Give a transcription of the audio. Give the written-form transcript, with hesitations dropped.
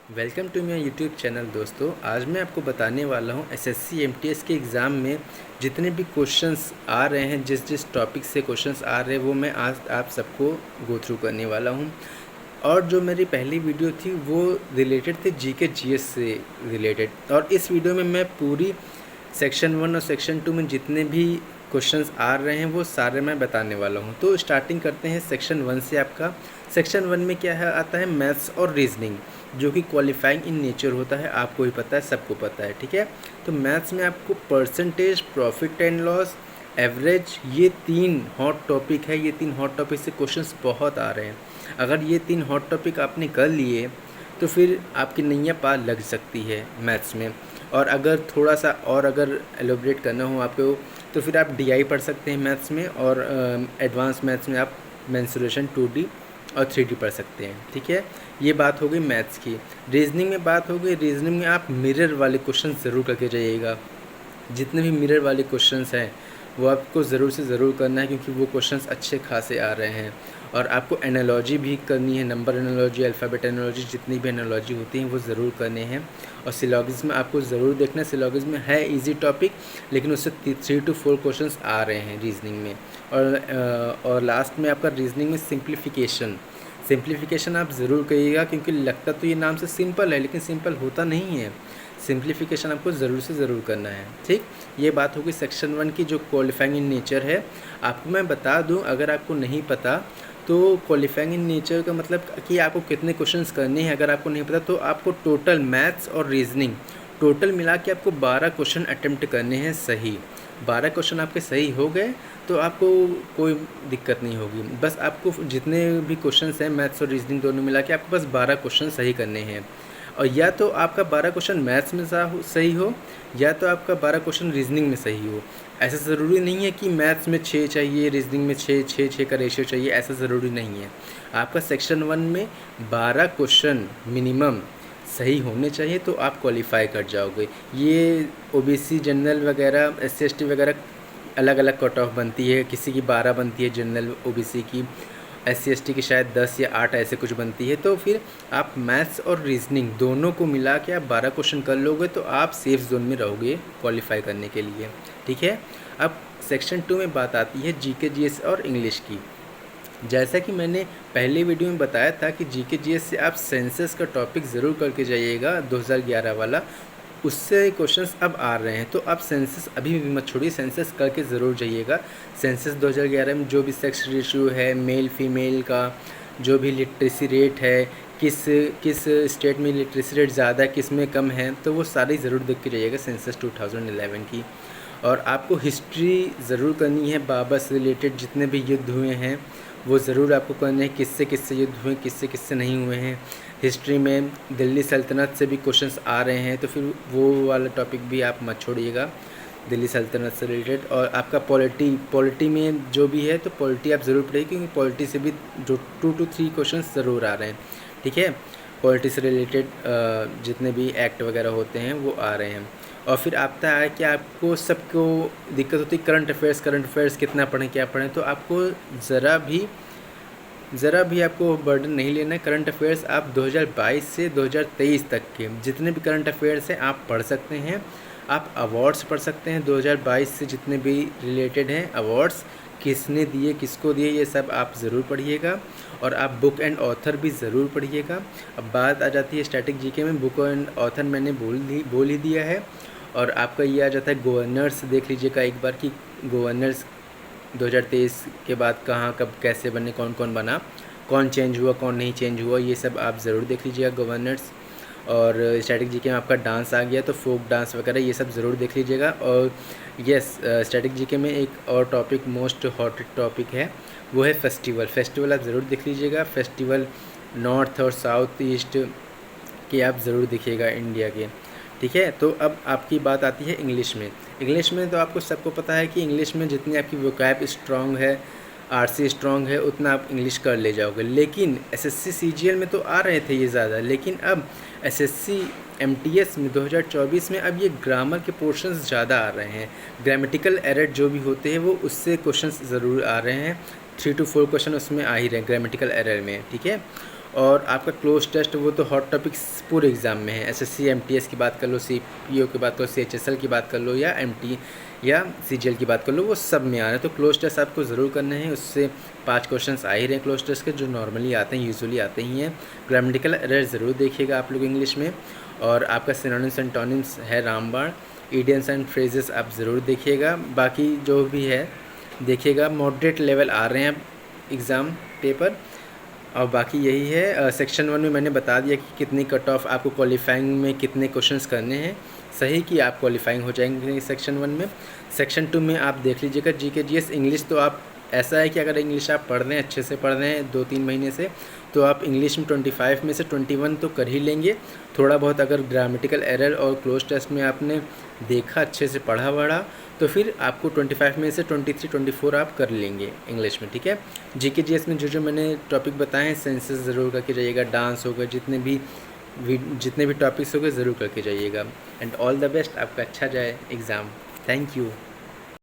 Welcome to my YouTube channel दोस्तों। आज मैं आपको बताने वाला हूँ एसएससी एमटीएस के एग्ज़ाम में जितने भी क्वेश्चंस आ रहे हैं, जिस जिस टॉपिक से क्वेश्चंस आ रहे हैं वो मैं आज आप सबको गो थ्रू करने वाला हूँ। और जो मेरी पहली वीडियो थी वो रिलेटेड थी जीके जीएस से रिलेटेड, और इस वीडियो में मैं पूरी सेक्शन 1 और सेक्शन 2 में जितने भी क्वेश्चंस आ रहे हैं वो सारे मैं बताने वाला हूँ। तो स्टार्टिंग करते हैं सेक्शन 1 से। आपका सेक्शन 1 में क्या है आता है, मैथ्स और रीजनिंग, जो कि क्वालिफाइंग इन नेचर होता है। आपको भी पता है, सबको पता है, ठीक है। तो मैथ्स में आपको percentage, profit and loss, average, ये 3 हॉट टॉपिक है। ये 3 हॉट टॉपिक से क्वेश्चंस बहुत आ रहे हैं। अगर ये 3 हॉट टॉपिक आपने कर लिए तो फिर आपकी नैया पार लग सकती है मैथ्स में। और अगर थोड़ा सा और अगर एलोबरेट करना हो आपको तो फिर आप डीआई पढ़ सकते हैं मैथ्स में, और एडवांस मैथ्स में आप मेंसुरेशन 2D और 3D पढ़ सकते हैं, ठीक है। ये बात हो गई मैथ्स की। रीजनिंग में बात हो गई। रीजनिंग में आप मिरर वाले क्वेश्चन ज़रूर करके जाइएगा। जितने भी मिरर वाले क्वेश्चंस हैं वो आपको ज़रूर से ज़रूर करना है, क्योंकि वो क्वेश्चंस अच्छे खासे आ रहे हैं। और आपको एनालॉजी भी करनी है, नंबर एनालॉजी, अल्फ़ाबेट एनालॉजी, जितनी भी एनालॉजी होती हैं वो ज़रूर करने हैं। और सिलॉगिज्म आपको ज़रूर देखना है। सिलॉगिज्म है इजी टॉपिक, लेकिन उससे 3 to 4 क्वेश्चंस आ रहे हैं रीजनिंग में। और लास्ट में आपका रीजनिंग में सिंप्लीफिकेशन आप ज़रूर करिएगा, क्योंकि लगता तो ये नाम से सिंपल है लेकिन सिंपल होता नहीं है। सिंप्लीफिकेशन आपको ज़रूर से ज़रूर करना है, ठीक। ये बात होगी सेक्शन 1 की, जो क्वालिफाइंग इन नेचर है। आपको मैं बता दूं, अगर आपको नहीं पता तो क्वालिफाइंग इन नेचर का मतलब कि आपको कितने क्वेश्चंस करने हैं। अगर आपको नहीं पता तो आपको टोटल मैथ्स और रीजनिंग टोटल मिला के आपको 12 क्वेश्चन अटेम्प्ट करने हैं सही। 12 क्वेश्चन आपके सही हो गए तो आपको कोई दिक्कत नहीं होगी। बस आपको जितने भी क्वेश्चंस हैं मैथ्स और रीजनिंग दोनों मिला के आपको बस 12 क्वेश्चन सही करने हैं। और या तो आपका 12 क्वेश्चन मैथ्स में सही हो, या तो आपका 12 क्वेश्चन रीजनिंग में सही हो। ऐसा ज़रूरी नहीं है कि मैथ्स में 6 चाहिए, रीजनिंग में 6 का रेशियो चाहिए, ऐसा ज़रूरी नहीं है। आपका सेक्शन 1 में 12 क्वेश्चन मिनिमम सही होने चाहिए तो आप क्वालिफाई कर जाओगे। ये ओबीसी, जनरल वगैरह, एससी एसटी वगैरह अलग अलग कट ऑफ बनती है। किसी की 12 बनती है जनरल ओबीसी की, एससी एसटी की शायद 10 या 8 ऐसे कुछ बनती है। तो फिर आप मैथ्स और रीजनिंग दोनों को मिला के आप 12 क्वेश्चन कर लोगे तो आप सेफ जोन में रहोगे क्वालिफाई करने के लिए, ठीक है। अब सेक्शन 2 में बात आती है जीके जीएस और इंग्लिश की। जैसा कि मैंने पहले वीडियो में बताया था कि जीके जीएस से आप सेंसस का टॉपिक ज़रूर करके जाइएगा, 2011 वाला। उससे क्वेश्चंस अब आ रहे हैं, तो आप सेंसस अभी भी मत छोड़िए, सेंसस करके ज़रूर जाइएगा। सेंसस 2011 में जो भी सेक्स रेशियो है, मेल फीमेल का, जो भी लिटरेसी रेट है, किस किस स्टेट में लिटरेसी रेट ज़्यादा है, किस में कम है, तो वो सारी ज़रूर देख के जाइएगा सेंसस 2011 की। और आपको हिस्ट्री ज़रूर करनी है। बाबर से रिलेटेड जितने भी युद्ध हुए हैं वो ज़रूर आपको करने हैं, किससे किससे युद्ध हुए, किससे किससे नहीं हुए हैं। हिस्ट्री में दिल्ली सल्तनत से भी क्वेश्चंस आ रहे हैं, तो फिर वो वाला टॉपिक भी आप मत छोड़िएगा, दिल्ली सल्तनत से रिलेटेड। और आपका पॉलिटी में जो भी है तो पॉलिटी आप ज़रूर पढ़िए, क्योंकि पॉलिटी से भी जो 2 to 3 क्वेश्चन ज़रूर आ रहे हैं, ठीक है। पॉलिटी से रिलेटेड जितने भी एक्ट वगैरह होते हैं वो आ रहे हैं। और फिर आता है कि आपको सबको दिक्कत होती है करंट अफेयर्स कितना पढ़ें, क्या पढ़ें। तो आपको ज़रा भी आपको बर्डन नहीं लेना है। करंट अफेयर्स आप 2022 से 2023 तक के जितने भी करंट अफेयर्स हैं आप पढ़ सकते हैं। आप अवार्ड्स पढ़ सकते हैं 2022 से जितने भी रिलेटेड हैं अवार्ड्स, किसने दिए, किसको दिए, ये सब आप ज़रूर पढ़िएगा। और आप बुक एंड ऑथर भी ज़रूर पढ़िएगा। अब बात आ जाती है स्टैटिक जीके में। बुक एंड ऑथर मैंने बोल ही दिया है। और आपका ये आ जाता है गवर्नर्स, देख लीजिएगा एक बार कि गवर्नर्स 2023 के बाद कहाँ कब कैसे बने, कौन कौन बना, कौन चेंज हुआ, कौन नहीं चेंज हुआ, ये सब आप ज़रूर देख लीजिएगा गवर्नर्स। और स्टैटिक जीके में आपका डांस आ गया तो फोक डांस वगैरह ये सब ज़रूर देख लीजिएगा। और यस, स्टैटिक जीके में एक और टॉपिक मोस्ट हॉट टॉपिक है, वो है फेस्टिवल आप ज़रूर देख लीजिएगा। फेस्टिवल नॉर्थ और साउथ ईस्ट के आप ज़रूर देखिएगा इंडिया के, ठीक है। तो अब आपकी बात आती है इंग्लिश में तो आपको सबको पता है कि इंग्लिश में जितनी आपकी वोकैब स्ट्रॉन्ग है, आरसी स्ट्रॉन्ग है, उतना आप इंग्लिश कर ले जाओगे। लेकिन एसएससी सीजीएल में तो आ रहे थे ये ज़्यादा, लेकिन अब एसएससी एमटीएस में 2024 में अब ये ग्रामर के पोर्शंस ज़्यादा आ रहे हैं। ग्रामेटिकल एरर जो भी होते हैं वो उससे क्वेश्चंस ज़रूर आ रहे हैं। 3 to 4 क्वेश्चन उसमें आ ही रहे हैं ग्रामेटिकल एरर में, ठीक है। और आपका क्लोज टेस्ट वो तो हॉट टॉपिक्स पूरे एग्ज़ाम में है। एसएससी एमटीएस की बात कर लो, सीपीओ की बात करो, सीएचएसएल की बात कर लो, या एमटी या सीजीएल की बात कर लो, वो सब में आ रहे हैं। तो क्लोज टेस्ट आपको ज़रूर करना है। उससे 5 क्वेश्चंस आ ही रहे हैं क्लोज टेस्ट के, जो नॉर्मली आते हैं, यूजुअली आते ही हैं। ग्रामेटिकल एरर ज़रूर देखिएगा आप लोग इंग्लिश में, और आपका सिनोनिम्स एंटोनिम्स है रामबाण। इडियम्स एंड फ्रेजेस आप ज़रूर देखिएगा। बाकी जो भी है देखिएगा। मॉडरेट लेवल आ रहे हैं एग्ज़ाम पेपर। और बाकी यही है। सेक्शन 1 में मैंने बता दिया कि कितनी कट ऑफ आपको क्वालिफाइंग में कितने क्वेश्चंस करने हैं। सही कि आप क्वालिफाइंग हो जाएंगे सेक्शन 1 में। सेक्शन 2 में आप देख लीजिएगा जीके जीएस इंग्लिश। तो आप ऐसा है कि अगर इंग्लिश आप पढ़ रहे हैं, अच्छे से पढ़ रहे हैं 2-3 महीने से, तो आप इंग्लिश में 25 में से 21 तो कर ही लेंगे। थोड़ा बहुत अगर ग्रामेटिकल एरर और क्लोज टेस्ट में आपने देखा, अच्छे से पढ़ा वढ़ा, तो फिर आपको 25 में से 23-24 आप कर लेंगे इंग्लिश में, ठीक है। जीके जीएस में जो मैंने टॉपिक बताए हैं, सेंसेस ज़रूर करके जाइएगा, डांस होगा, जितने भी टॉपिक्स होंगे ज़रूर करके जाइएगा। एंड ऑल द बेस्ट, आपका अच्छा जाए एग्ज़ाम। Thank you.